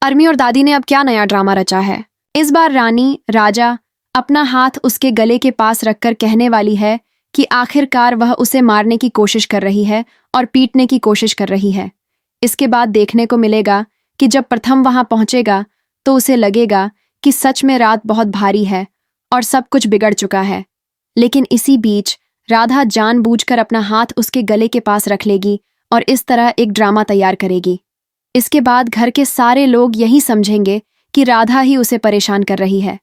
Army और दादी ने अब क्या नया ड्रामा रचा है। इस बार रानी राजा अपना हाथ उसके गले के पास रखकर कहने वाली है कि आखिरकार वह उसे मारने की कोशिश कर रही है और पीटने की कोशिश कर रही है। इसके बाद देखने को मिलेगा कि जब प्रथम वहां पहुंचेगा तो उसे लगेगा कि सच में रात बहुत भारी है और सब कुछ बिगड़ चुका है। लेकिन इसी बीच राधा जानबूझकर अपना हाथ उसके गले के पास रख लेगी और इस तरह एक ड्रामा तैयार करेगी। इसके बाद घर के सारे लोग यही समझेंगे कि राधा ही उसे परेशान कर रही है।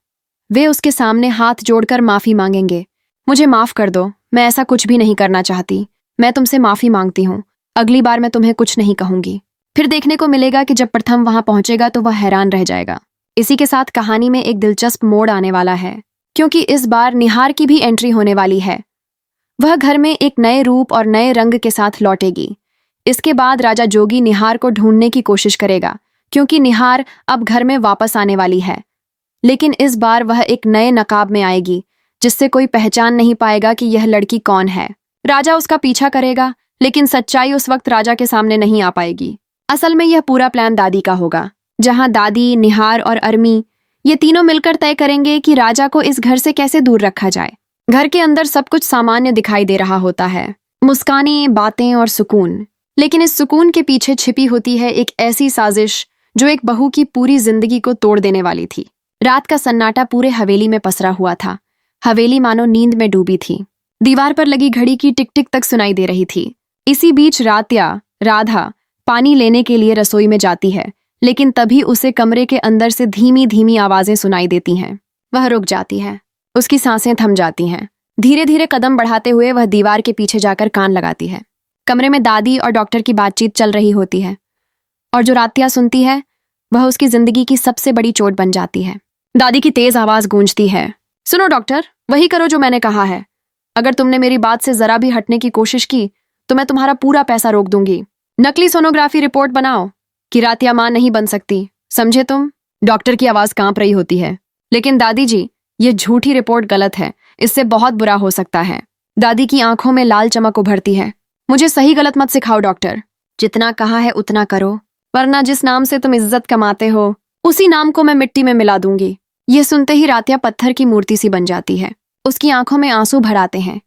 वे उसके सामने हाथ जोड़कर माफी मांगेंगे। मुझे माफ कर दो, मैं ऐसा कुछ भी नहीं करना चाहती। मैं तुमसे माफी मांगती हूँ। अगली बार मैं तुम्हें कुछ नहीं कहूंगी। फिर देखने को मिलेगा कि जब प्रथम वहां पहुंचेगा तो वह हैरान रह जाएगा। इसी के साथ कहानी में एक दिलचस्प मोड़ आने वाला है, क्योंकि इस बार निहार की भी एंट्री होने वाली है। वह घर में एक नए रूप और नए रंग के साथ लौटेगी। इसके बाद राजा जोगी निहार को ढूंढने की कोशिश करेगा, क्योंकि निहार अब घर में वापस आने वाली है। लेकिन इस बार वह एक नए नकाब में आएगी, जिससे कोई पहचान नहीं पाएगा कि यह लड़की कौन है। राजा उसका पीछा करेगा, लेकिन सच्चाई उस वक्त राजा के सामने नहीं आ पाएगी। असल में यह पूरा प्लान दादी का होगा, जहां दादी, निहार और अरमी ये तीनों मिलकर तय करेंगे कि राजा को इस घर से कैसे दूर रखा जाए। घर के अंदर सब कुछ सामान्य दिखाई दे रहा होता है, मुस्कानें, बातें और सुकून। लेकिन इस सुकून के पीछे छिपी होती है एक ऐसी साजिश जो एक बहू की पूरी जिंदगी को तोड़ देने वाली थी। रात का सन्नाटा पूरे हवेली में पसरा हुआ था। हवेली मानो नींद में डूबी थी। दीवार पर लगी घड़ी की टिक टिक तक सुनाई दे रही थी। इसी बीच राधा पानी लेने के लिए रसोई में जाती है, लेकिन तभी उसे कमरे के अंदर से धीमी धीमी आवाजें सुनाई देती हैं। वह रुक जाती है, उसकी सांसें थम जाती हैं। धीरे धीरे कदम बढ़ाते हुए वह दीवार के पीछे जाकर कान लगाती है। कमरे में दादी और डॉक्टर की बातचीत चल रही होती है, और जो रात्या सुनती है वह उसकी जिंदगी की सबसे बड़ी चोट बन जाती है। दादी की तेज आवाज गूंजती है, सुनो डॉक्टर, वही करो जो मैंने कहा है। अगर तुमने मेरी बात से जरा भी हटने की कोशिश की तो मैं तुम्हारा पूरा पैसा रोक दूंगी। नकली सोनोग्राफी रिपोर्ट बनाओ कि रातिया मां नहीं बन सकती, समझे तुम? डॉक्टर की आवाज कांप रही होती है, लेकिन दादी जी, ये झूठी रिपोर्ट गलत है, इससे बहुत बुरा हो सकता है। दादी की आंखों में लाल चमक उभरती है। मुझे सही गलत मत सिखाओ डॉक्टर, जितना कहा है उतना करो, वरना जिस नाम से तुम इज्जत कमाते हो उसी नाम को मैं मिट्टी में मिला दूंगी। ये सुनते ही रातिया पत्थर की मूर्ति सी बन जाती है। उसकी आंखों में आंसू भर आते हैं,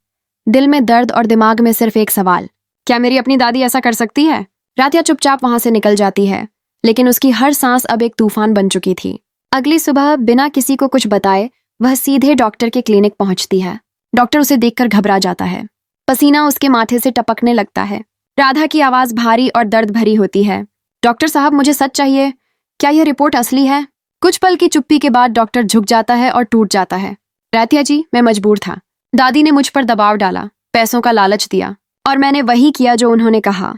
दिल में दर्द और दिमाग में सिर्फ एक सवाल, क्या मेरी अपनी दादी ऐसा कर सकती है? रातिया चुपचाप वहां से निकल जाती है, लेकिन उसकी हर सांस अब एक तूफान बन चुकी थी। अगली सुबह बिना किसी को कुछ बताए वह सीधे डॉक्टर के क्लिनिक पहुंचती है। डॉक्टर उसे देखकर घबरा जाता है। पसीना उसके माथे से टपकने लगता है। राधा की आवाज भारी और दर्द भरी होती है, डॉक्टर साहब, मुझे सच चाहिए, क्या यह रिपोर्ट असली है? कुछ पल की चुप्पी के बाद डॉक्टर झुक जाता है और टूट जाता है। रातिया जी, मैं मजबूर था। दादी ने मुझ पर दबाव डाला, पैसों का लालच दिया, और मैंने वही किया जो उन्होंने कहा।